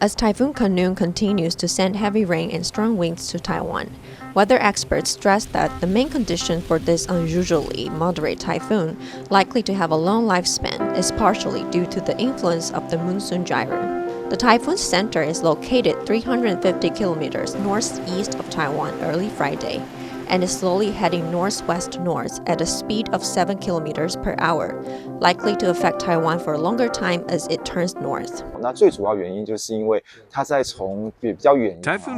As Typhoon Khanun continues to send heavy rain and strong winds to Taiwan, weather experts stress that the main condition for this unusually moderate typhoon, likely to have a long lifespan, is partially due to the influence of the monsoon gyre. The typhoon's center is located 350 kilometers northeast of Taiwan early Friday, and is slowly heading northwest-north at a speed of 7 kilometers per hour, likely to affect Taiwan for a longer time as it turns north. Typhoon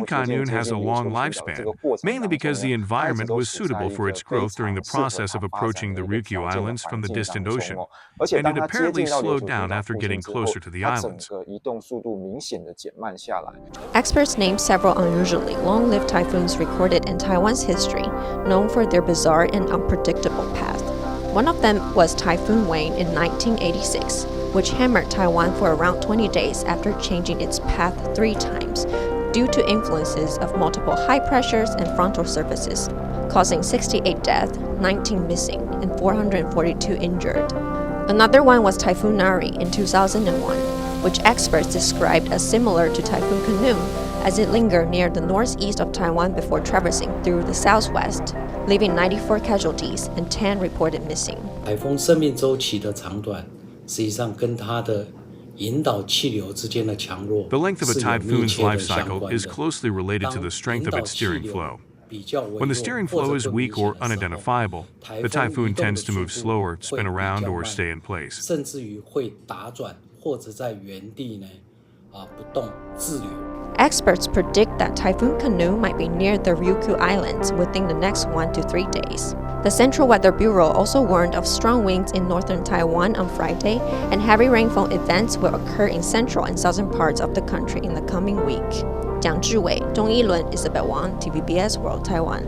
Khanun has a long lifespan, mainly because the environment was suitable for its growth during the process of approaching the Ryukyu Islands from the distant ocean, and it apparently slowed down after getting closer to the islands. Experts named several unusually long-lived typhoons recorded in Taiwan's history, known for their bizarre and unpredictable path. One of them was Typhoon Wayne in 1986, which hammered Taiwan for around 20 days after changing its path 3 times, due to influences of multiple high pressures and frontal surfaces, causing 68 deaths, 19 missing, and 442 injured. Another one was Typhoon Nari in 2001, which experts described as similar to Typhoon Khanun, as it lingered near the northeast of Taiwan before traversing through the southwest, leaving 94 casualties and 10 reported missing. 台风生命周期的长短，实际上跟它的引导气流之间的强弱 The length of a 是有密 typhoon's 切的 life 相 cycle 关 is 的。 closely related to the strength of its steering flow. 比较微弱 When the steering flow is 或者不 weak or 明显的时候， unidentifiable, the typhoon tends to move slower, spin around, or stay in place. 甚至于会打转或者在原地呢不动滞留。 Experts predict that Typhoon Khanun might be near the Ryukyu Islands within the next 1 to 3 days. The Central Weather Bureau also warned of strong winds in northern Taiwan on Friday, and heavy rainfall events will occur in central and southern parts of the country in the coming week. 蒋志伟、钟一伦、Isabel Wang, TVBS World Taiwan.